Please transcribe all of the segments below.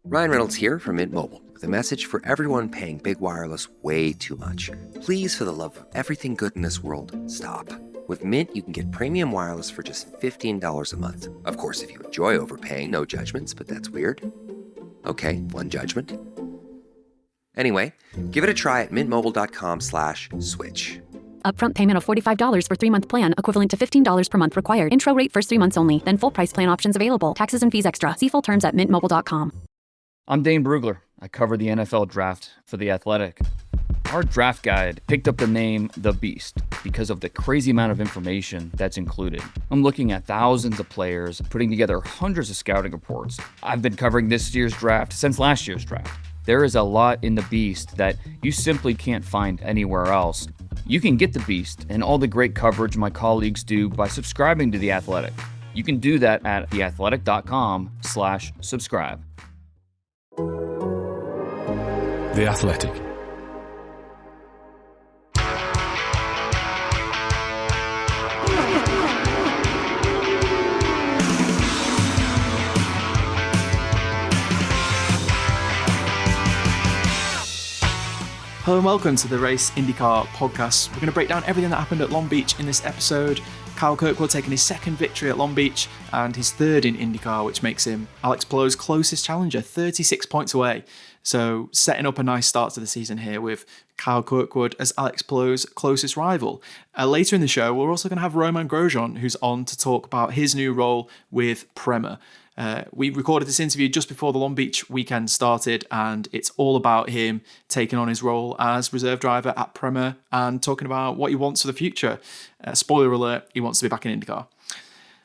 Ryan Reynolds here from Mint Mobile with a message for everyone paying big wireless way too much. Please, for the love of everything good in this world, stop. With Mint, you can get premium wireless for just $15 a month. Of course, if you enjoy overpaying, no judgments, but that's weird. Okay, one judgment. Anyway, give it a try at mintmobile.com/switch. Upfront payment of $45 for 3-month plan, equivalent to $15 per month required. Intro rate first 3 months only, then full price plan options available. Taxes and fees extra. See full terms at mintmobile.com. I'm Dane Brugler. I cover the NFL draft for The Athletic. Our draft guide picked up the name The Beast because of the crazy amount of information that's included. I'm looking at thousands of players, putting together hundreds of scouting reports. I've been covering this year's draft since last year's draft. There is a lot in The Beast that you simply can't find anywhere else. You can get The Beast and all the great coverage my colleagues do by subscribing to The Athletic. You can do that at theathletic.com/subscribe. The Athletic. Hello and welcome to the Race IndyCar Podcast. We're going to break down everything that happened at Long Beach in this episode. Kyle Kirkwood taking his second victory at Long Beach and his third in IndyCar, which makes him Alex Palou's closest challenger, 36 points away. So setting up a nice start to the season here with Kyle Kirkwood as Alex Palou's closest rival. Later in the show, we're also going to have Romain Grosjean, who's on to talk about his new role with Prema. We recorded this interview just before the Long Beach weekend started, and it's all about him taking on his role as reserve driver at Prema and talking about what he wants for the future. Spoiler alert, he wants to be back in IndyCar.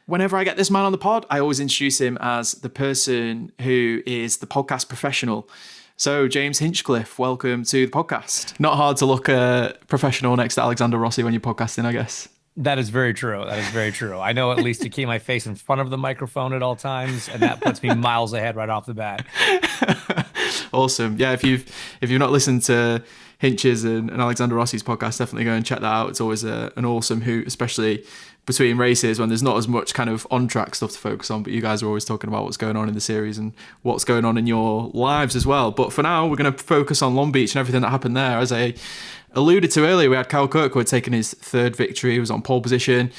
Whenever I get this man on the pod, I always introduce him as the person who is the podcast professional. So, James Hinchcliffe, welcome to the podcast. Not hard to look professional next to Alexander Rossi when you're podcasting, I guess. That is very true. That is very true. I know at least to keep my face in front of the microphone at all times, and that puts me miles ahead right off the bat. Awesome. Yeah, if you've not listened to Hinch's and Alexander Rossi's podcast, definitely go and check that out. It's always an awesome hoot, especially between races when there's not as much kind of on-track stuff to focus on, but you guys are always talking about what's going on in the series and what's going on in your lives as well. But for now, we're going to focus on Long Beach and everything that happened there. As I alluded to earlier, we had Kyle Kirkwood taking his third victory. He was on pole position.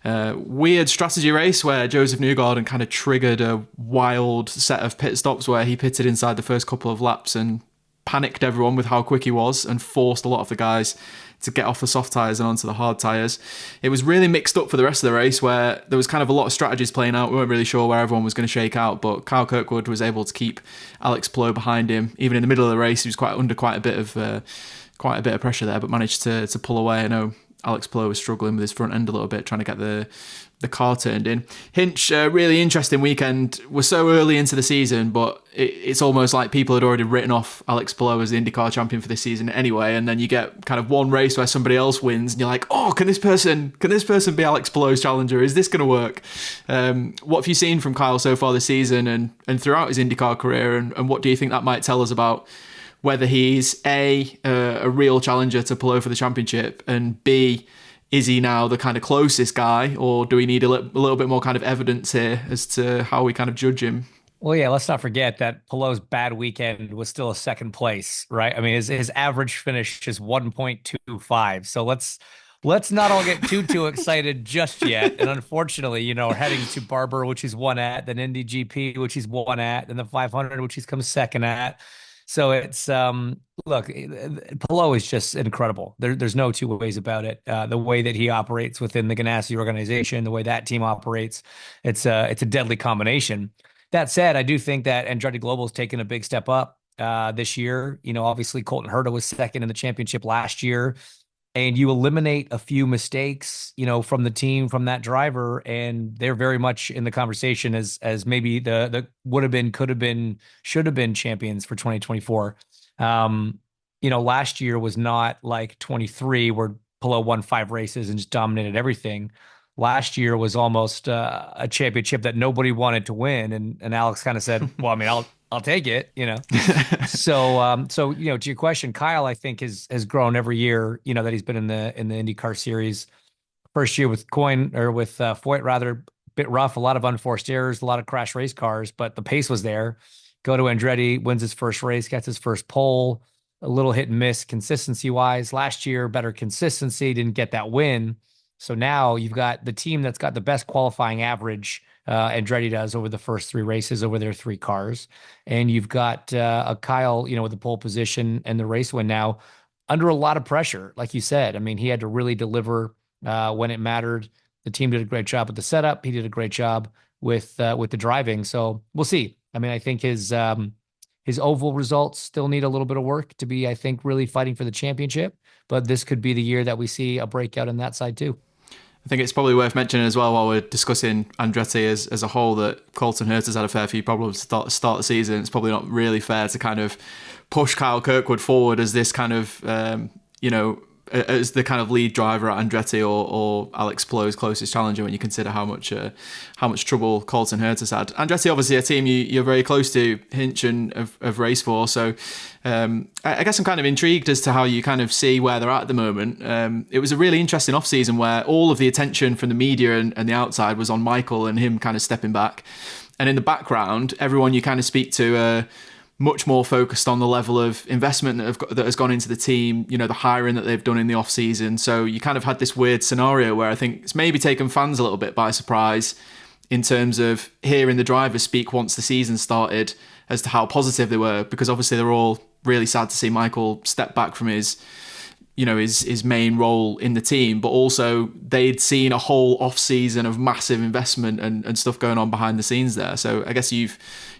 Weird strategy race where Joseph Newgarden kind of triggered a wild set of pit stops where he pitted inside the first couple of laps and panicked everyone with how quick he was and forced a lot of the guys to get off the soft tyres and onto the hard tyres. It was really mixed up for the rest of the race where there was kind of a lot of strategies playing out. We weren't really sure where everyone was going to shake out, but Kyle Kirkwood was able to keep Alex Palou behind him. Even in the middle of the race, he was under quite a bit of pressure there, but managed to pull away. I know Alex Palou was struggling with his front end a little bit, trying to get the car turned in. Hinch, really interesting weekend. We're so early into the season, but it's almost like people had already written off Alex Palou as the IndyCar champion for this season anyway, and then you get kind of one race where somebody else wins, and you're like, oh, can this person be Alex Palou's challenger? Is this going to work? What have you seen from Kyle so far this season and throughout his IndyCar career, and what do you think that might tell us about whether he's a real challenger to Palou for the championship, and B, is he now the kind of closest guy, or do we need a little bit more kind of evidence here as to how we kind of judge him? Well, yeah, let's not forget that Palou's bad weekend was still a second place, right? I mean, his average finish is 1.25. So let's not all get too excited just yet. And unfortunately, we're heading to Barber, which he's won at, then Indy GP, which he's won at, and the 500, which he's come second at. So it's, look, Palou is just incredible. There's no two ways about it. The way that he operates within the Ganassi organization, the way that team operates, it's a deadly combination. That said, I do think that Andretti Global has taken a big step up this year. Obviously Colton Herta was second in the championship last year. And you eliminate a few mistakes, from the team, from that driver, and they're very much in the conversation as maybe the would have been, could have been, should have been champions for 2024. Last year was not like 23 where Palou won 5 races and just dominated everything. Last year was almost a championship that nobody wanted to win, and Alex kind of said, "Well, I mean, I'll take it," So to your question, Kyle, I think has grown every year, that he's been in the IndyCar series. First year with Foyt, rather, a bit rough, a lot of unforced errors, a lot of crash race cars, but the pace was there. go to Andretti, wins his first race, gets his first pole, a little hit and miss consistency-wise. Last year, better consistency, didn't get that win. So now you've got the team that's got the best qualifying average, Andretti does, over the first 3 races, over their 3 cars. And you've got a Kyle, with the pole position and the race win now under a lot of pressure. Like you said, I mean, he had to really deliver when it mattered. The team did a great job with the setup. He did a great job with the driving. So we'll see. I mean, I think his oval results still need a little bit of work to be, I think, really fighting for the championship. But this could be the year that we see a breakout on that side too. I think it's probably worth mentioning as well, while we're discussing Andretti as a whole, that Colton Herta has had a fair few problems to start the season. It's probably not really fair to kind of push Kyle Kirkwood forward as this kind of, as the kind of lead driver at Andretti or Alex Palou's closest challenger when you consider how much trouble Colton Herta's had. Andretti, obviously a team you're very close to, Hinch, and of race for. So I guess I'm kind of intrigued as to how you kind of see where they're at the moment. It was a really interesting off-season where all of the attention from the media and the outside was on Michael and him kind of stepping back. And in the background, everyone you kind of speak to much more focused on the level of investment that has gone into the team, the hiring that they've done in the off season. So you kind of had this weird scenario where I think it's maybe taken fans a little bit by surprise in terms of hearing the drivers speak once the season started as to how positive they were, because obviously they're all really sad to see Michael step back from his main role in the team, but also they'd seen a whole off season of massive investment and stuff going on behind the scenes there. So I guess you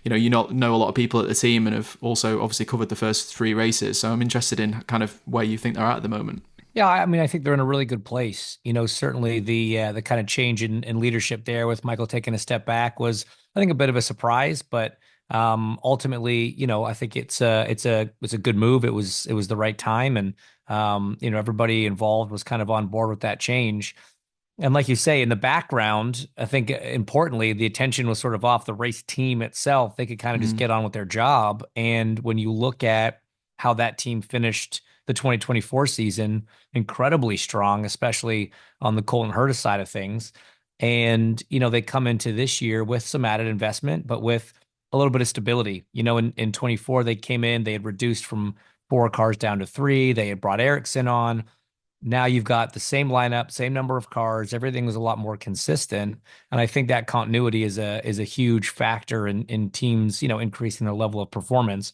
know a lot of people at the team and have also obviously covered the first 3 races. So I'm interested in kind of where you think they're at the moment. Yeah, I mean, I think they're in a really good place. Certainly the kind of change in leadership there with Michael taking a step back was, I think, a bit of a surprise, but ultimately, I think it's a good move. It was the right time, and everybody involved was kind of on board with that change. And like you say, in the background, I think importantly, the attention was sort of off the race team itself. They could kind of just get on with their job. And when you look at how that team finished the 2024 season, incredibly strong, especially on the Colton Herta side of things. And, they come into this year with some added investment, but with a little bit of stability. In 24, they came in, they had reduced from 4 cars down to 3. They had brought Ericsson on. Now you've got the same lineup, same number of cars. Everything was a lot more consistent. And I think that continuity is a huge factor in teams, increasing their level of performance.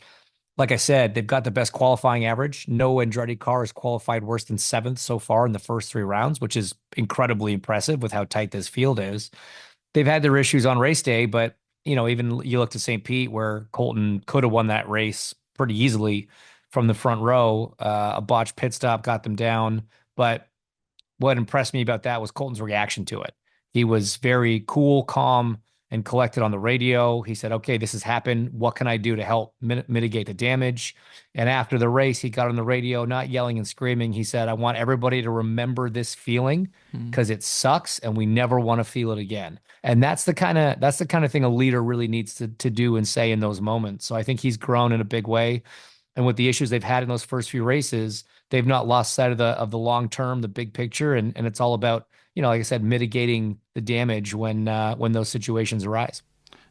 Like I said, they've got the best qualifying average. No Andretti car has qualified worse than 7th so far in the first 3 rounds, which is incredibly impressive with how tight this field is. They've had their issues on race day, but even you look to St. Pete, where Colton could have won that race pretty easily from the front row. A botched pit stop got them down. But what impressed me about that was Colton's reaction to it. He was very cool, calm, and collected on the radio. He said, okay, this has happened. What can I do to help mitigate the damage? And after the race, he got on the radio, not yelling and screaming. He said, I want everybody to remember this feeling because it sucks and we never want to feel it again. And that's the kind of thing a leader really needs to do and say in those moments. So I think he's grown in a big way. And with the issues they've had in those first few races, they've not lost sight of the long term, the big picture, and it's all about, like I said, mitigating the damage when those situations arise.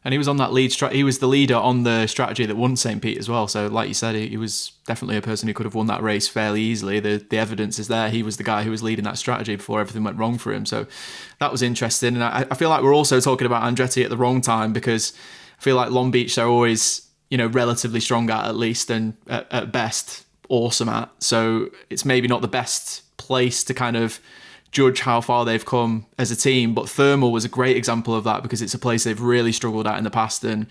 And he was on that he was the leader on the strategy that won St. Pete as well. So like you said, he was definitely a person who could have won that race fairly easily. The evidence is there. He was the guy who was leading that strategy before everything went wrong for him. So that was interesting. And I feel like we're also talking about Andretti at the wrong time, because I feel like Long Beach, they're always, relatively strong at least, and at best awesome at. So it's maybe not the best place to kind of judge how far they've come as a team, but Thermal was a great example of that, because it's a place they've really struggled at in the past and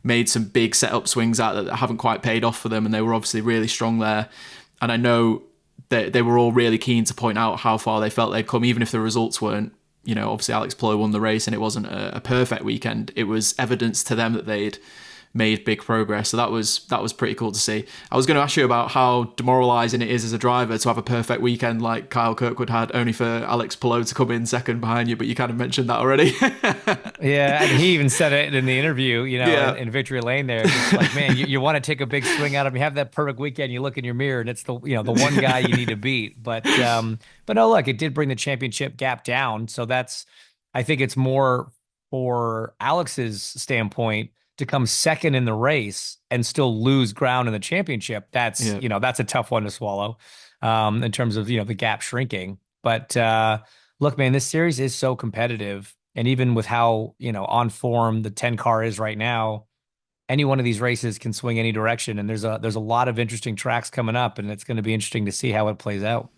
made some big setup swings at that haven't quite paid off for them, and they were obviously really strong there. And I know that they were all really keen to point out how far they felt they'd come, even if the results weren't, obviously Alex Palou won the race and it wasn't a perfect weekend. It was evidence to them that they'd made big progress. So that was pretty cool to see. I was going to ask you about how demoralising it is as a driver to have a perfect weekend like Kyle Kirkwood had, only for Alex Palou to come in second behind you, but you kind of mentioned that already. Yeah, and he even said it in the interview, in Victory Lane there. It's like, man, you want to take a big swing out of him, you have that perfect weekend, you look in your mirror and it's the one guy you need to beat. But no, look, it did bring the championship gap down. So I think it's more for Alex's standpoint to come second in the race and still lose ground in the championship, that's that's a tough one to swallow in terms of the gap shrinking. But look, man, this series is so competitive, and even with how on form the 10 car is right now, any one of these races can swing any direction, and there's a lot of interesting tracks coming up, and it's going to be interesting to see how it plays out.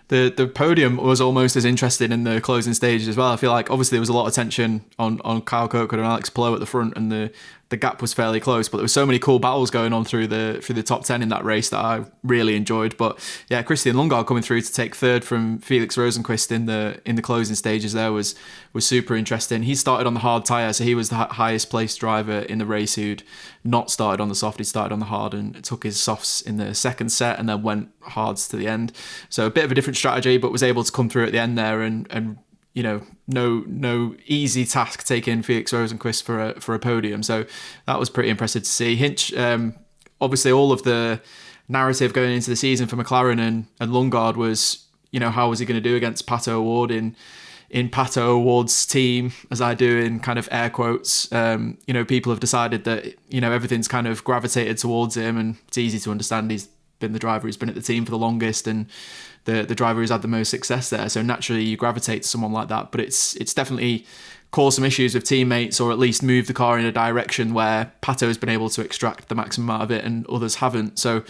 The podium was almost as interesting in the closing stages as well. I feel like obviously there was a lot of tension on Kyle Kirkwood and Alex Palou at the front, and the gap was fairly close, but there were so many cool battles going on through the top 10 in that race that I really enjoyed. But yeah, Christian Lundgaard coming through to take third from Felix Rosenqvist in the closing stages there was super interesting. He started on the hard tyre, so he was the highest placed driver in the race who'd not started on the soft. He started on the hard and took his softs in the second set and then went hards to the end. So a bit of a different strategy, but was able to come through at the end there and no easy task taking Felix Rosenqvist for a podium. So that was pretty impressive to see. Hinch, obviously all of the narrative going into the season for McLaren and Lundgaard was, how was he going to do against Pato O'Ward in Pato O'Ward's team, as I do in kind of air quotes. People have decided that, everything's kind of gravitated towards him, and it's easy to understand. He's been the driver who's been at the team for the longest and the driver who's had the most success there. So naturally you gravitate to someone like that, but it's definitely caused some issues with teammates, or at least moved the car in a direction where Pato's been able to extract the maximum out of it and others haven't. So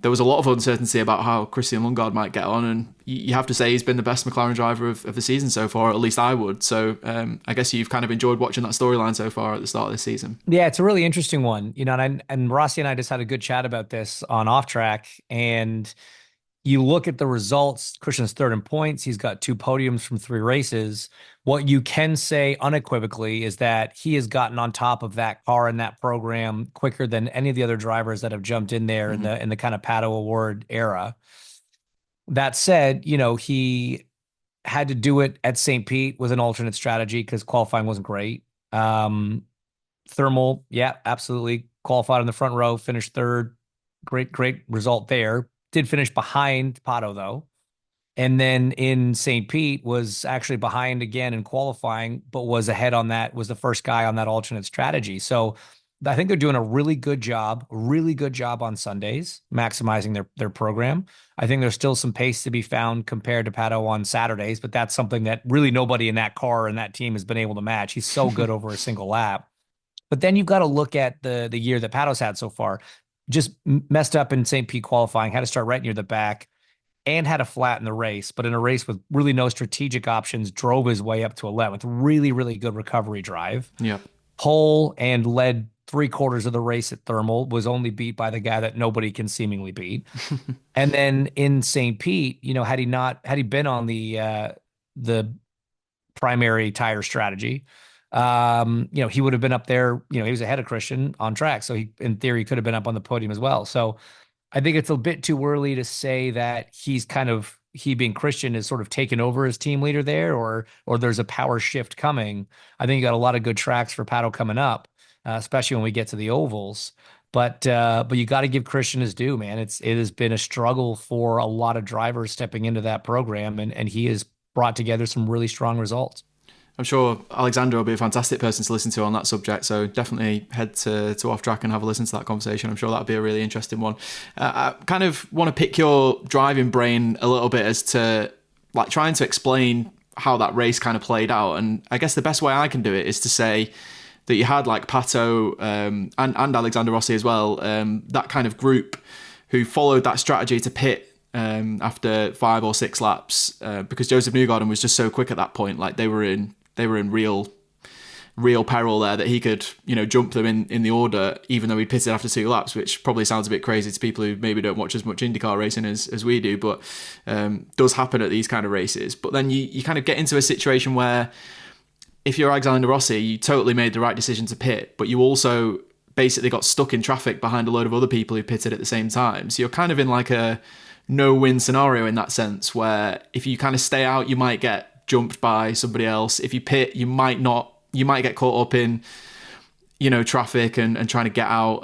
there was a lot of uncertainty about how Christian Lundgaard might get on, and you have to say he's been the best McLaren driver of the season so far, or at least I would. So I guess you've kind of enjoyed watching that storyline so far at the start of this season. Yeah, it's a really interesting one. And Rossi and I just had a good chat about this on Off Track, and you look at the results. Christian's third in points. He's got 2 podiums from 3 races. What you can say unequivocally is that he has gotten on top of that car and that program quicker than any of the other drivers that have jumped in there in the kind of Pato O'Ward era. That said, he had to do it at St. Pete with an alternate strategy because qualifying wasn't great. Thermal, yeah, absolutely. Qualified in the front row, finished third. Great result there. Did finish behind Pato, though. And then in St. Pete was actually behind again in qualifying, but was ahead on that, was the first guy on that alternate strategy. So I think they're doing a really good job on Sundays, maximizing their program. I think there's still some pace to be found compared to Pato on Saturdays, but that's something that really nobody in that car and that team has been able to match. He's so good over a single lap. But then you've got to look at the year that Pato's had so far. Just messed up in St. Pete qualifying, had to start right near the back, and had a flat in the race, but in a race with really no strategic options, drove his way up to 11th. Really, really good recovery drive. Yeah. Pole and led 3/4 of the race at Thermal, was only beat by the guy that nobody can seemingly beat. And then in St. Pete, had he been on the primary tire strategy, he would have been up there. He was ahead of Christian on track. So he, in theory, could have been up on the podium as well. So I think it's a bit too early to say that he being Christian is sort of taken over as team leader there, or there's a power shift coming. I think you got a lot of good tracks for Pato coming up, especially when we get to the ovals. But you got to give Christian his due, man. It has been a struggle for a lot of drivers stepping into that program, and he has brought together some really strong results. I'm sure Alexander will be a fantastic person to listen to on that subject, so definitely head to Off Track and have a listen to that conversation. I'm sure that'll be a really interesting one. I kind of want to pick your driving brain a little bit as to trying to explain how that race kind of played out, and I guess the best way I can do it is to say that you had Pato and Alexander Rossi as well, that kind of group who followed that strategy to pit after 5 or 6 laps, because Joseph Newgarden was just so quick at that point. They were in real peril there, that he could, jump them in the order, even though he pitted after 2 laps, which probably sounds a bit crazy to people who maybe don't watch as much IndyCar racing as we do, but does happen at these kind of races. But then you kind of get into a situation where if you're Alexander Rossi, you totally made the right decision to pit, but you also basically got stuck in traffic behind a load of other people who pitted at the same time. So you're kind of in a no-win scenario in that sense, where if you kind of stay out, you might get jumped by somebody else. If you pit, you might get caught up in, traffic and trying to get out,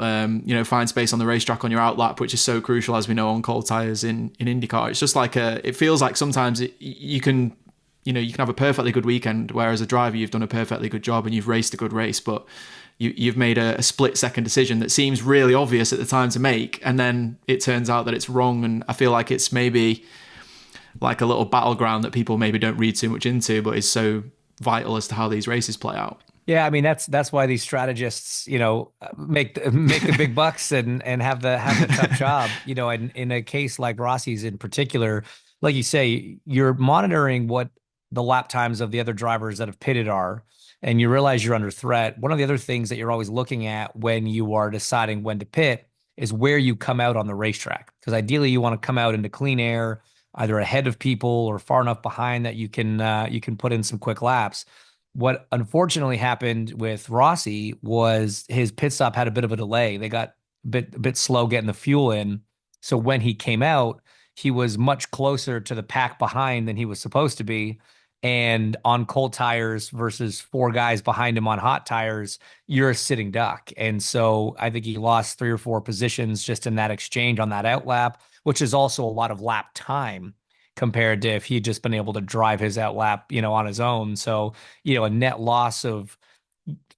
find space on the racetrack on your out lap, which is so crucial, as we know, on cold tires in IndyCar. It's just it feels like sometimes you can you can have a perfectly good weekend, where as a driver, you've done a perfectly good job and you've raced a good race, but you've made a split-second decision that seems really obvious at the time to make, and then it turns out that it's wrong. And I feel like it's maybe like a little battleground that people maybe don't read too much into, but is so vital as to how these races play out. Yeah, I mean that's why these strategists, make the big bucks and have the tough job. And in a case like Rossi's in particular, like you say, you're monitoring what the lap times of the other drivers that have pitted are, and you realize you're under threat. One of the other things that you're always looking at when you are deciding when to pit is where you come out on the racetrack. Because ideally you want to come out into clean air, either ahead of people or far enough behind that you can put in some quick laps. What unfortunately happened with Rossi was his pit stop had a bit of a delay. They got a bit slow getting the fuel in. So when he came out, he was much closer to the pack behind than he was supposed to be. And on cold tires versus 4 guys behind him on hot tires, you're a sitting duck. And so I think he lost 3 or 4 positions just in that exchange on that outlap, which is also a lot of lap time compared to if he'd just been able to drive his outlap, on his own. So, a net loss of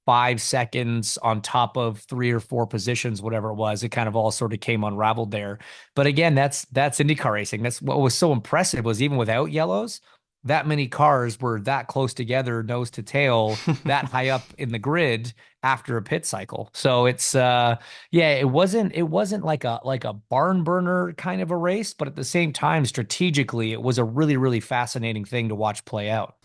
5 seconds on top of 3 or 4 positions, whatever it was, it kind of all sort of came unraveled there. But again, that's IndyCar racing. That's what was so impressive, was even without yellows, that many cars were that close together, nose to tail, that high up in the grid after a pit cycle. So it's it wasn't like a barn burner kind of a race, but at the same time, strategically, it was a really, really fascinating thing to watch play out.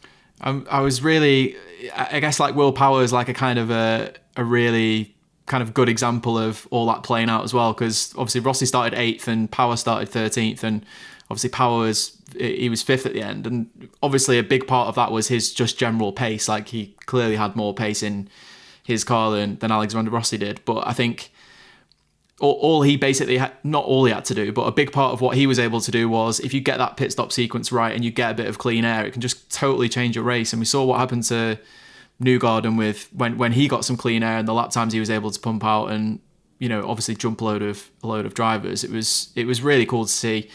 I was really, I guess, like Will Power is like a kind of a really kind of good example of all that playing out as well, because obviously Rossi started 8th and Power started 13th, and obviously Power was 5th at the end, and obviously a big part of that was his just general pace. Like, he clearly had more pace in his car than Alexander Rossi did, but I think all he basically had, not all he had to do, but a big part of what he was able to do was, if you get that pit stop sequence right and you get a bit of clean air, it can just totally change your race. And we saw what happened to Newgarden with when he got some clean air and the lap times he was able to pump out, and obviously jump a load of drivers. It was really cool to see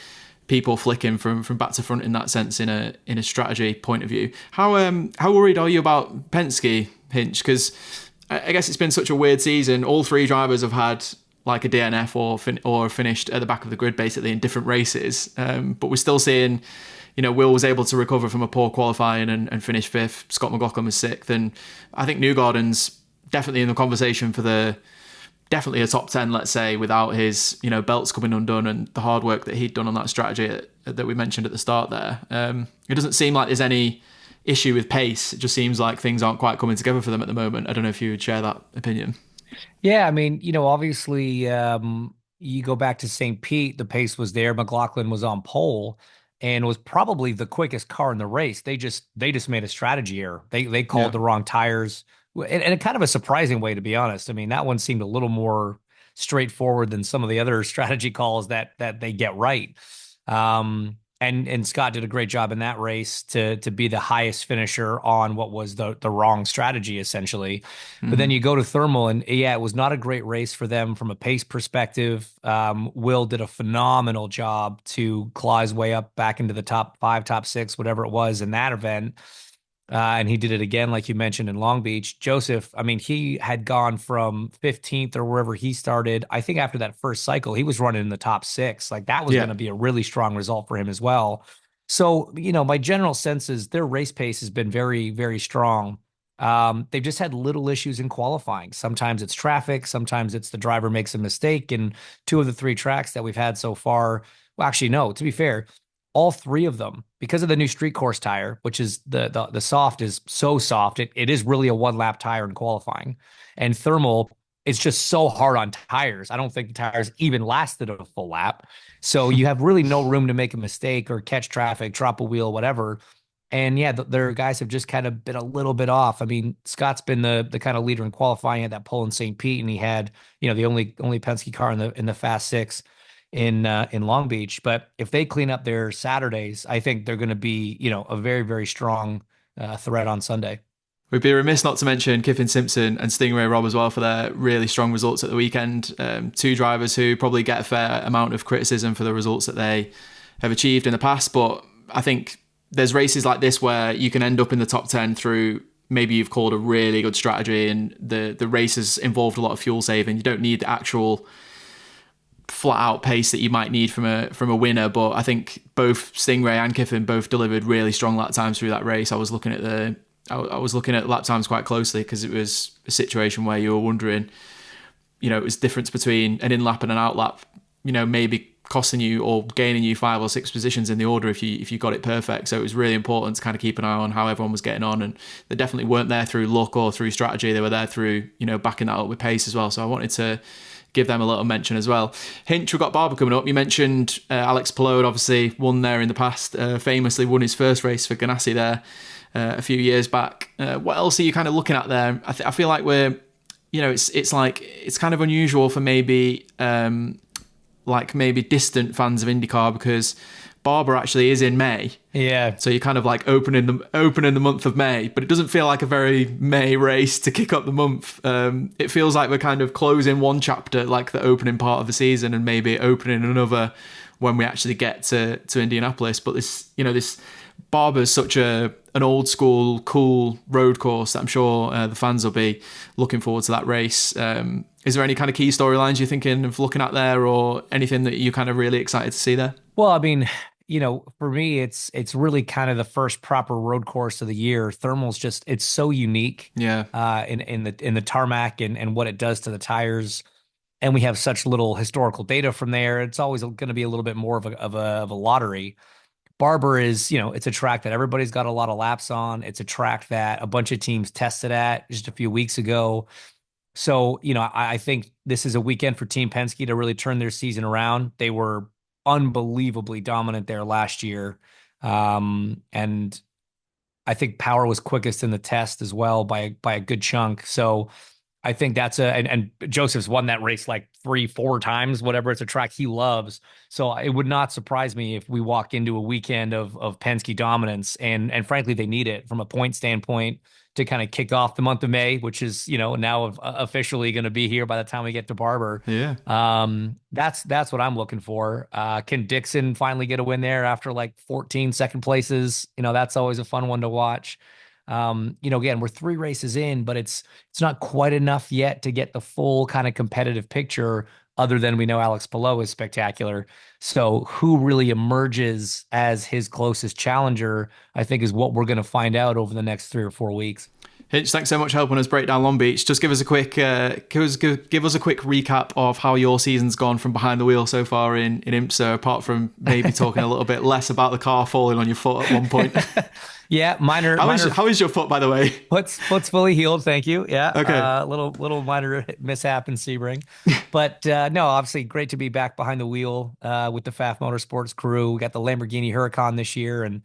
people flicking from back to front in that sense, in a strategy point of view. How worried are you about Penske, Hinch? Because I guess it's been such a weird season. All 3 drivers have had like a DNF or finished at the back of the grid basically in different races. But we're still seeing, Will was able to recover from a poor qualifying and finish 5th. Scott McLaughlin was 6th. And I think Newgarden's definitely in the conversation for definitely a top 10, let's say, without his, belts coming undone and the hard work that he'd done on that strategy that we mentioned at the start there. It doesn't seem like there's any issue with pace. It just seems like things aren't quite coming together for them at the moment. I don't know if you would share that opinion. Yeah, I mean, obviously, you go back to St. Pete, the pace was there. McLaughlin was on pole and was probably the quickest car in the race. They just made a strategy error. They called the wrong tires, and kind of a surprising way, to be honest. I mean, that one seemed a little more straightforward than some of the other strategy calls that they get right. And Scott did a great job in that race to be the highest finisher on what was the wrong strategy, essentially. Mm-hmm. But then you go to thermal, and it was not a great race for them from a pace perspective. Will did a phenomenal job to claw his way up back into the top 5, top 6, whatever it was in that event. And he did it again, like you mentioned, in Long Beach. Joseph, I mean, he had gone from 15th or wherever he started. I think after that first cycle, he was running in the top 6. Like, that was going to be a really strong result for him as well. So, my general sense is their race pace has been very, very strong. They've just had little issues in qualifying. Sometimes it's traffic. Sometimes it's the driver makes a mistake. And 2 of the 3 tracks that we've had so far, well, actually, no, to be fair, all 3 of them, because of the new street course tire, which is the soft is so soft, it is really a 1-lap tire in qualifying. And thermal, it's just so hard on tires. I don't think the tires even lasted a full lap. So you have really no room to make a mistake or catch traffic, drop a wheel, whatever. And their guys have just kind of been a little bit off. I mean, Scott's been the kind of leader in qualifying at that pole in St. Pete, and he had, the only Penske car in the Fast 6 in Long Beach. But if they clean up their Saturdays, I think they're going to be, a very, very strong threat on Sunday. We'd be remiss not to mention Kiffin Simpson and Stingray Robb as well for their really strong results at the weekend. 2 drivers who probably get a fair amount of criticism for the results that they have achieved in the past, but I think there's races like this where you can end up in the top 10 through maybe you've called a really good strategy and the race has involved a lot of fuel saving. You don't need the actual flat out pace that you might need from a winner. But I think both Stingray and Kiffin both delivered really strong lap times through that race. I was looking at lap times quite closely because it was a situation where you were wondering, it was difference between an in lap and an out lap, maybe costing you or gaining you 5 or 6 positions in the order if you got it perfect. So it was really important to kind of keep an eye on how everyone was getting on, and they definitely weren't there through luck or through strategy. They were there through backing that up with pace as well. So I wanted to give them a little mention as well. Hinch, we've got Barber coming up. You mentioned Alex Palou, obviously won there in the past, famously won his first race for Ganassi there a few years back. What else are you kind of looking at there? I feel like we're, it's kind of unusual for maybe distant fans of IndyCar because Barber actually is in May. Yeah. So you're kind of like opening the month of May, but it doesn't feel like a very May race to kick up the month. It feels like we're kind of closing one chapter, like the opening part of the season, and maybe opening another when we actually get to Indianapolis. But this Barber's such an old school, cool road course that I'm sure the fans will be looking forward to that race. Is there any kind of key storylines you're thinking of looking at there, or anything that you're kind of really excited to see there? Well, I mean, for me, it's really kind of the first proper road course of the year. Thermal's just, it's so unique. Yeah. In the tarmac and what it does to the tires. And we have such little historical data from there. It's always going to be a little bit more of a lottery. Barber is, it's a track that everybody's got a lot of laps on. It's a track that a bunch of teams tested at just a few weeks ago. So, I think this is a weekend for Team Penske to really turn their season around. They were unbelievably dominant there last year. And I think power was quickest in the test as well by a good chunk. So I think that's and Joseph's won that race like 3-4 times, whatever. It's a track he loves. So it would not surprise me if we walk into a weekend of Penske dominance, and frankly, they need it from a point standpoint to kind of kick off the month of May, which is, now officially going to be here by the time we get to Barber. Yeah. That's what I'm looking for. Can Dixon finally get a win there after like 14 second places? That's always a fun one to watch. Again, we're 3 races in, but it's not quite enough yet to get the full kind of competitive picture, other than we know Alex Palou is spectacular. So who really emerges as his closest challenger, I think, is what we're going to find out over the next 3 or 4 weeks. Hinch, thanks so much for helping us break down Long Beach. Just give us a quick give us a quick recap of how your season's gone from behind the wheel so far in IMSA, apart from maybe talking a little bit less about the car falling on your foot at one point. Yeah, minor. How is your foot, by the way? Foot's fully healed, thank you. Yeah, okay. Little minor mishap in Sebring, but no, obviously great to be back behind the wheel with the FAF Motorsports crew. We got the Lamborghini Huracan this year, and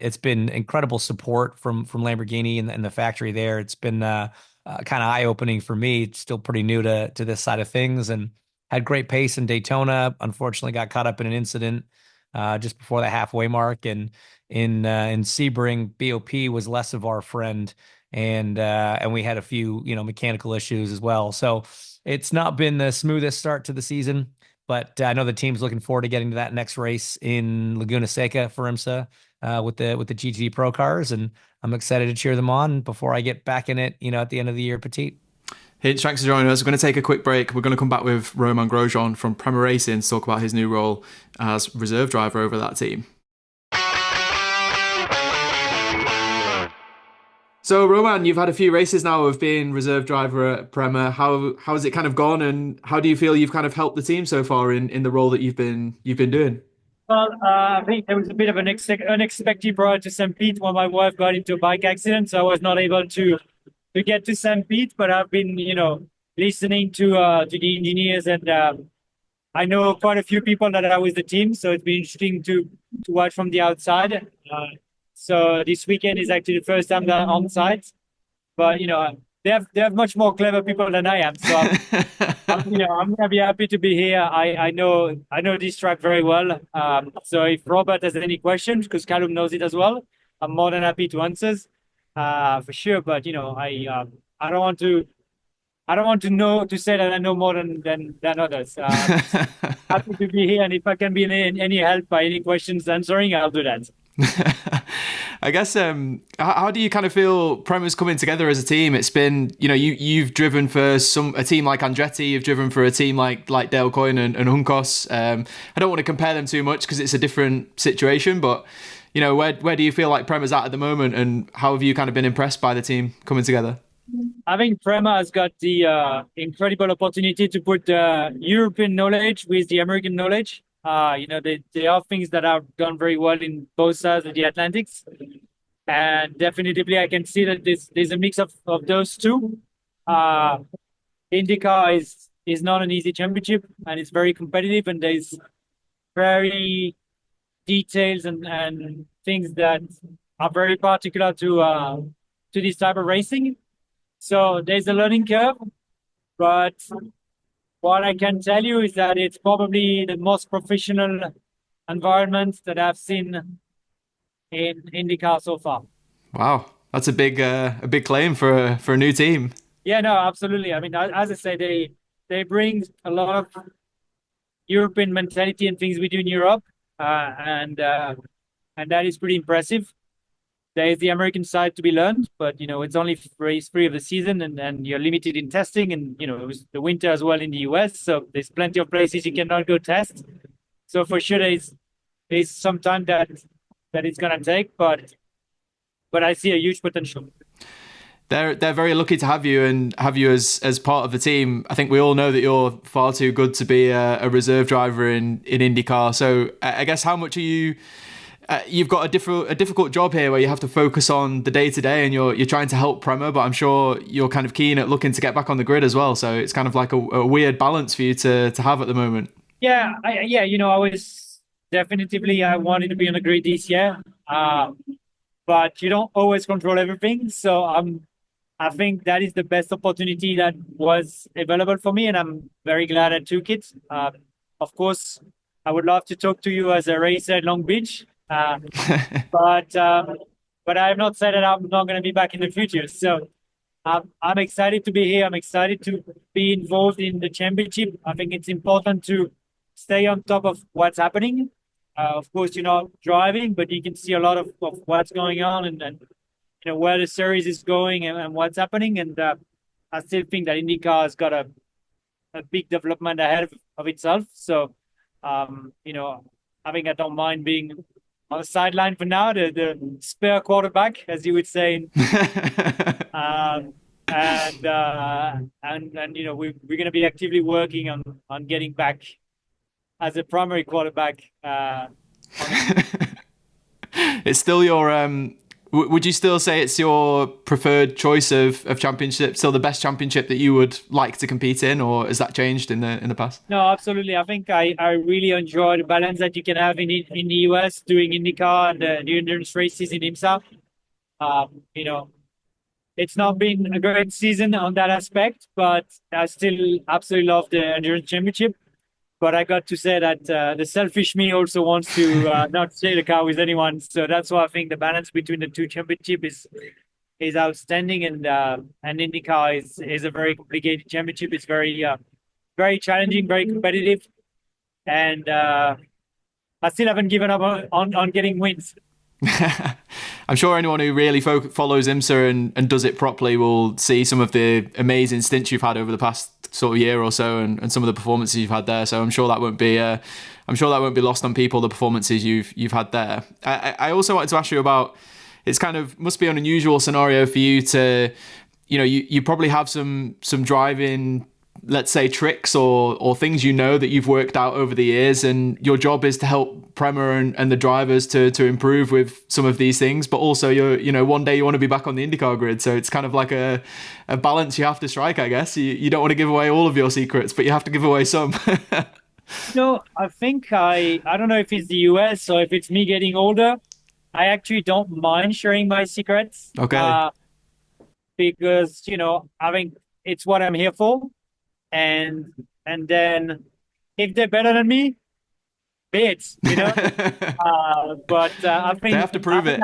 it's been incredible support from Lamborghini and the factory there. It's been kind of eye opening for me. It's still pretty new to this side of things, and had great pace in Daytona. Unfortunately, got caught up in an incident just before the halfway mark, and in Sebring, BOP was less of our friend, and we had a few mechanical issues as well. So it's not been the smoothest start to the season, but I know the team's looking forward to getting to that next race in Laguna Seca for IMSA with the GT Pro cars, and I'm excited to cheer them on before I get back in it at the end of the year, Petit. Hinch, thanks for joining us. We're going to take a quick break. We're going to come back with Romain Grosjean from Prema Racing to talk about his new role as reserve driver over that team. So, Romain, you've had a few races now of being reserve driver at Prema. How has it kind of gone, and how do you feel you've kind of helped the team so far in the role that you've been doing? Well, I think there was a bit of an unexpected prior to St. Pete when my wife got into a bike accident, so I was not able to get to St. Pete. But I've been, listening to the engineers, and I know quite a few people that are with the team, so it's been interesting to watch from the outside. So this weekend is actually the first time that I'm on site, but they have much more clever people than I am. So I'm gonna be happy to be here. I know this track very well. So if Robert has any questions, because Callum knows it as well, I'm more than happy to answer for sure. But I don't want to say that I know more than others. Happy to be here, and if I can be any help by any questions answering, I'll do that. I guess, how do you kind of feel Prema's coming together as a team? It's been, you've driven for a team like Andretti, you've driven for a team like Dale Coyne and Juncos. I don't want to compare them too much because it's a different situation, but where do you feel like Prema's at the moment, and how have you kind of been impressed by the team coming together? I think Prema has got the incredible opportunity to put European knowledge with the American knowledge. There are things that have gone very well in both sides of the Atlantics. And definitely I can see that there's a mix of those two. IndyCar is not an easy championship, and it's very competitive, and there's very details and things that are very particular to this type of racing. So there's a learning curve, but what I can tell you is that it's probably the most professional environment that I've seen in IndyCar so far. Wow, that's a big claim for a new team. Yeah, no, absolutely. I mean, as I say, they bring a lot of European mentality and things we do in Europe, and that is pretty impressive. There is the American side to be learned, but it's only race 3 of the season, and you're limited in testing, and it was the winter as well in the US, so there's plenty of places you cannot go test. So for sure, there's some time that it's gonna take, but I see a huge potential. They're very lucky to have you and have you as part of the team. I think we all know that you're far too good to be a reserve driver in IndyCar. So I guess how much are you? You've got a difficult job here where you have to focus on the day-to-day, and you're trying to help Prema, but I'm sure you're kind of keen at looking to get back on the grid as well. So it's kind of like a weird balance for you to have at the moment. Yeah, I was definitively, I wanted to be on the grid this year, but you don't always control everything. So I think that is the best opportunity that was available for me, and I'm very glad I took it. Of course, I would love to talk to you as a racer at Long Beach. But I have not said that I'm not going to be back in the future. So I'm excited to be here. I'm excited to be involved in the championship. I think it's important to stay on top of what's happening. Of course, you're not driving, but you can see a lot of what's going on and where the series is going and what's happening. And I still think that IndyCar has got a big development ahead of itself. So, I think I don't mind being on the sideline for now, the spare quarterback, as you would say. And we're going to be actively working on getting back as a primary quarterback. It's still your would you still say it's your preferred choice of championship, still the best championship that you would like to compete in, or has that changed in the past? No, absolutely. I think I really enjoy the balance that you can have in the US doing IndyCar and the endurance races in IMSA. It's not been a great season on that aspect, but I still absolutely love the endurance championship. But I got to say that the selfish me also wants to not share the car with anyone. So that's why I think the balance between the two championships is outstanding. And IndyCar is a very complicated championship. It's very very challenging, very competitive, and I still haven't given up on getting wins. I'm sure anyone who really follows IMSA and does it properly will see some of the amazing stints you've had over the past sort of year or so, and some of the performances you've had there. So I'm sure that won't be lost on people, the performances you've had there. I also wanted to ask you about, it's kind of must be an unusual scenario for you to, you probably have some driving, let's say, tricks or things that you've worked out over the years, and your job is to help Prema and the drivers to improve with some of these things, but also one day you want to be back on the IndyCar grid, so it's kind of like a balance you have to strike, I guess. You don't want to give away all of your secrets, but you have to give away some. No, I think I don't know if it's the US or if it's me getting older, I actually don't mind sharing my secrets. Okay. Because I think it's what I'm here for. And then if they're better than me, be it, but I think they have to prove it.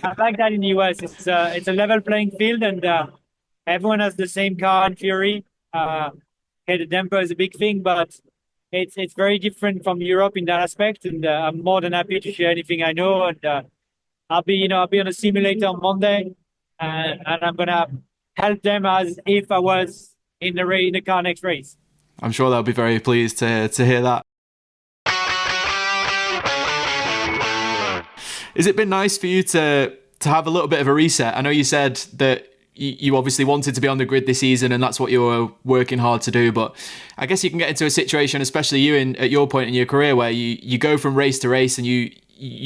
I like that in the US. It's a level playing field, and everyone has the same car in theory. The damper is a big thing, but it's very different from Europe in that aspect. And I'm more than happy to share anything I know. And I'll be on a simulator on Monday, and I'm gonna help them as if I was in the car next race. I'm sure they'll be very pleased to hear that. Has it been nice for you to have a little bit of a reset? I know you said that you obviously wanted to be on the grid this season and that's what you were working hard to do, but I guess you can get into a situation, especially you at your point in your career, where you go from race to race and you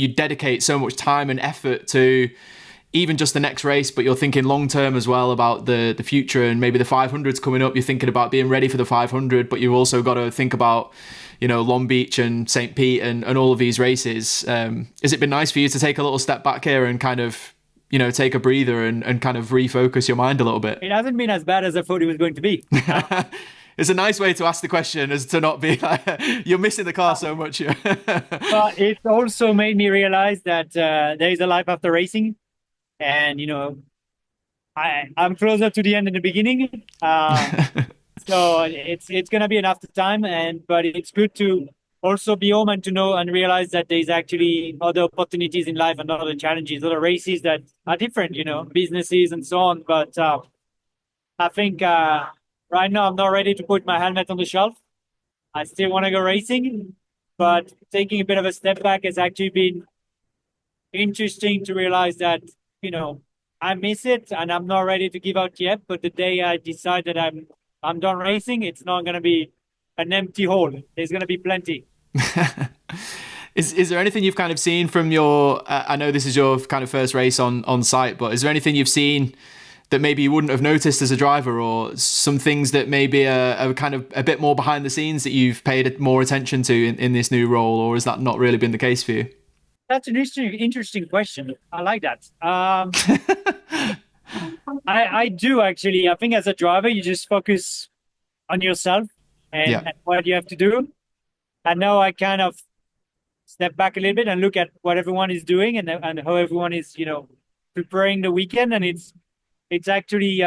dedicate so much time and effort to even just the next race, but you're thinking long term as well about the future, and maybe the 500's coming up. You're thinking about being ready for the 500, but you've also got to think about, Long Beach and St. Pete and all of these races. Has it been nice for you to take a little step back here and kind of, take a breather and kind of refocus your mind a little bit? It hasn't been as bad as I thought it was going to be. It's a nice way to ask the question, as to not be like, you're missing the car so much. But it also made me realize that there is a life after racing. And, I'm closer to the end than the beginning. So it's going to be an after time. But it's good to also be home and to know and realize that there's actually other opportunities in life and other challenges, other races that are different, businesses and so on. But I think right now I'm not ready to put my helmet on the shelf. I still want to go racing, but taking a bit of a step back has actually been interesting to realize that, I miss it and I'm not ready to give out yet. But the day I decide that I'm done racing, it's not going to be an empty hole. There's going to be plenty. Is there anything you've kind of seen from your, I know this is your kind of first race on site, but is there anything you've seen that maybe you wouldn't have noticed as a driver, or some things that maybe are kind of a bit more behind the scenes that you've paid more attention to in this new role, or has that not really been the case for you? That's an interesting question. I like that. I do actually. I think as a driver, you just focus on yourself and what you have to do. And now I kind of step back a little bit and look at what everyone is doing and how everyone is, preparing the weekend. And it's actually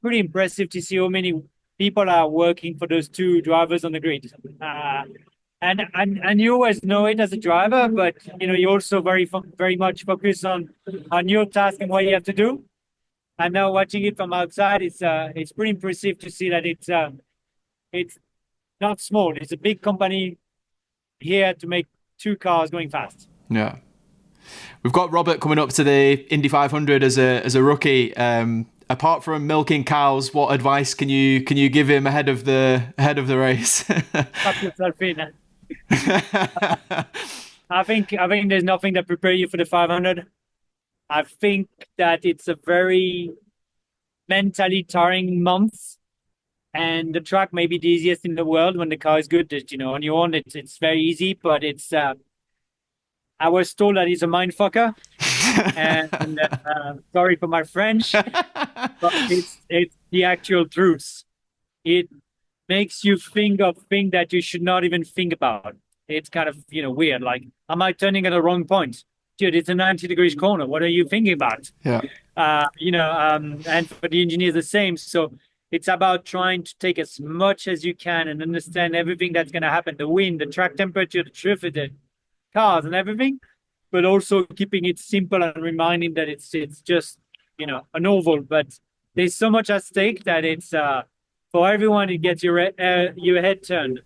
pretty impressive to see how many people are working for those two drivers on the grid. And you always know it as a driver, but you also very much focus on your task and what you have to do. And now watching it from outside, it's pretty impressive to see that it's not small. It's a big company here to make two cars going fast. Yeah. We've got Robert coming up to the Indy 500 as a rookie. Apart from milking cows, what advice can you give him ahead of the race? Pop yourself in. I think there's nothing that prepares you for the 500. I think that it's a very mentally tiring month, and the track may be the easiest in the world when the car is good. On your own, it's very easy, but it's. I was told that it's a mind fucker, and sorry for my French, but it's the actual truth. It makes you think of things that you should not even think about. It's kind of weird. Like, am I turning at the wrong point? Dude, it's a 90 degrees corner. What are you thinking about? Yeah. And for the engineers the same. So it's about trying to take as much as you can and understand everything that's going to happen: the wind, the track temperature, the traffic, the cars, and everything. But also keeping it simple and reminding that it's just an oval. But there's so much at stake that it's for everyone. It gets your head turned.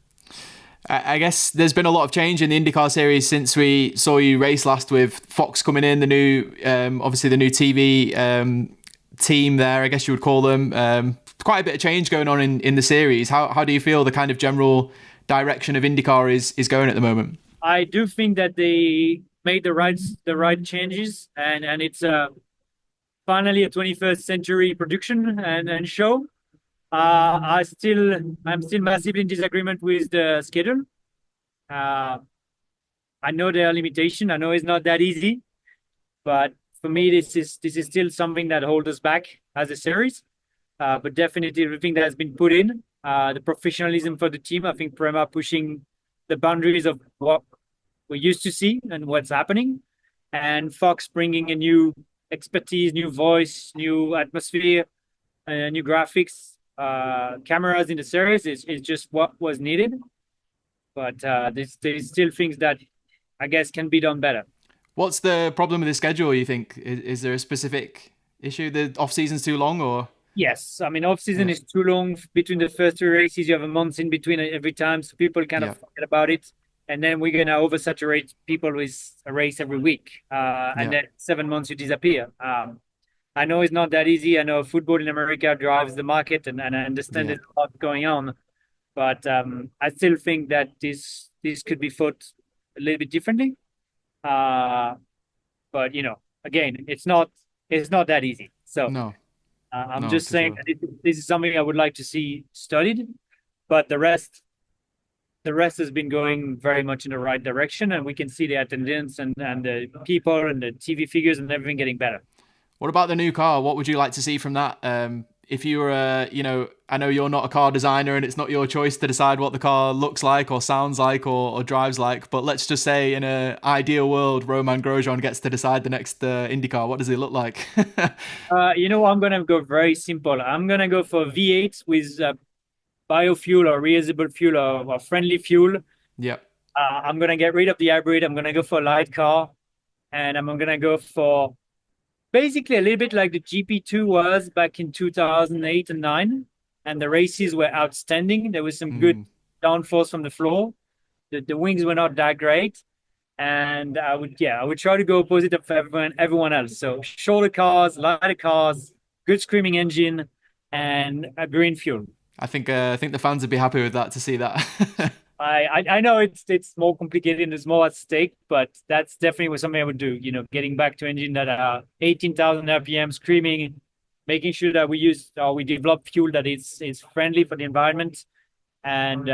I guess there's been a lot of change in the IndyCar series since we saw you race last, with Fox coming in, the new, obviously the new TV team there, I guess you would call them. Quite a bit of change going on in the series. How do you feel the kind of general direction of IndyCar is going at the moment? I do think that they made the right changes, and it's finally a 21st century production and show. I'm still massively in disagreement with the schedule. I know there are limitations. I know it's not that easy, but for me, this is still something that holds us back as a series. But definitely everything that has been put in, the professionalism for the team. I think Prema pushing the boundaries of what we used to see and what's happening, and Fox bringing a new expertise, new voice, new atmosphere, new graphics. Cameras in the series is just what was needed, but there's still things that I guess can be done better. What's the problem with the schedule, you think? Is there a specific issue? The off-season's too long, or? Yes, I mean, off-season is too long. Between the first two races, you have a month in between every time, so people kind of forget about it. And then we're going to oversaturate people with a race every week. And then 7 months you disappear. I know it's not that easy. I know football in America drives the market, and I understand there's a lot going on. But I still think that this could be thought a little bit differently. But, again, it's not that easy. So No. I'm just saying this is something I would like to see studied, but the rest has been going very much in the right direction, and we can see the attendance and the people and the TV figures and everything getting better. What about the new car? What would you like to see from that? If you were, I know you're not a car designer and it's not your choice to decide what the car looks like or sounds like or drives like, but let's just say in an ideal world, Romain Grosjean gets to decide the next IndyCar. What does he look like? I'm going to go very simple. I'm going to go for V8 with biofuel or reusable fuel or friendly fuel. Yep. I'm going to get rid of the hybrid. I'm going to go for a light car, and I'm going to go for basically a little bit like the GP2 was back in 2008 and 9, and the races were outstanding. There was some good downforce from the floor. The wings were not that great, and I would try to go opposite of everyone else. So shorter cars, lighter cars, good screaming engine, and a green fuel. I think the fans would be happy with that, to see that. I know it's more complicated and there's more at stake, but that's definitely something I would do. Getting back to engine that are 18,000 RPM, screaming, making sure that we develop fuel that is friendly for the environment, and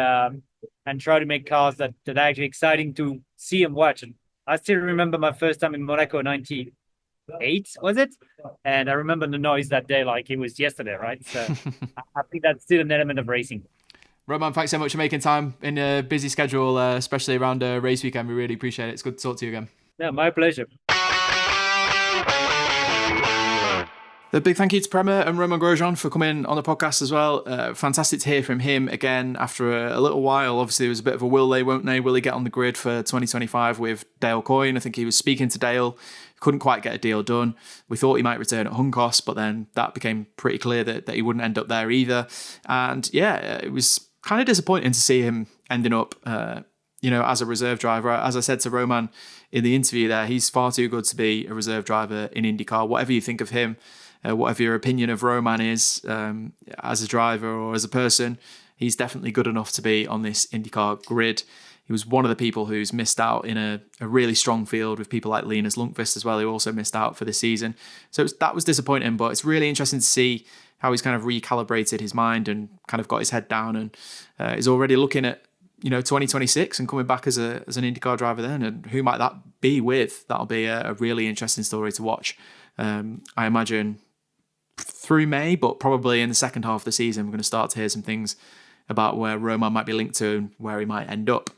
try to make cars that are actually exciting to see and watch. And I still remember my first time in Monaco, 98, was it? And I remember the noise that day like it was yesterday, right? So I think that's still an element of racing. Romain, thanks so much for making time in a busy schedule, especially around a race weekend. We really appreciate it. It's good to talk to you again. Yeah, my pleasure. A big thank you to Prema and Romain Grosjean for coming on the podcast as well. Fantastic to hear from him again after a little while. Obviously, there was a bit of a will they, won't they? Will he get on the grid for 2025 with Dale Coyne? I think he was speaking to Dale. Couldn't quite get a deal done. We thought he might return at Huncos, but then that became pretty clear that he wouldn't end up there either. And it was kind of disappointing to see him ending up, as a reserve driver. As I said to Romain in the interview there, he's far too good to be a reserve driver in IndyCar. Whatever you think of him, whatever your opinion of Romain is as a driver or as a person, he's definitely good enough to be on this IndyCar grid. He was one of the people who's missed out in a really strong field with people like Linus Lundqvist as well, who also missed out for this season. So that was disappointing, but it's really interesting to see how he's kind of recalibrated his mind and kind of got his head down and is already looking at 2026 and coming back as an IndyCar driver then. And who might that be with? That'll be a really interesting story to watch. I imagine through May, but probably in the second half of the season, we're going to start to hear some things about where Romain might be linked to and where he might end up.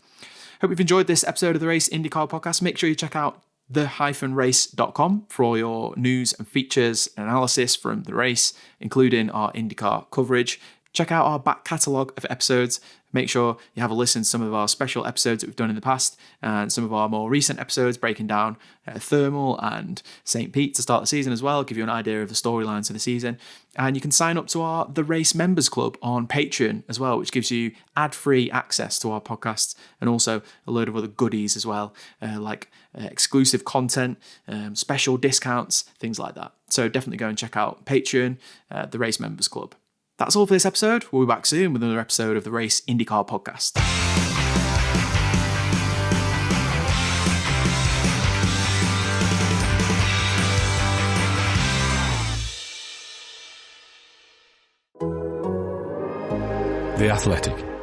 Hope you've enjoyed this episode of the Race IndyCar Podcast. Make sure you check out the-race.com for all your news and features and analysis from the race, including our IndyCar coverage. Check out our back catalogue of episodes. Make sure you have a listen to some of our special episodes that we've done in the past and some of our more recent episodes breaking down Thermal and St. Pete to start the season as well, give you an idea of the storylines of the season. And you can sign up to our The Race Members Club on Patreon as well, which gives you ad-free access to our podcasts and also a load of other goodies as well, like exclusive content, special discounts, things like that. So definitely go and check out Patreon, The Race Members Club. That's all for this episode. We'll be back soon with another episode of the Race IndyCar Podcast. The Athletic.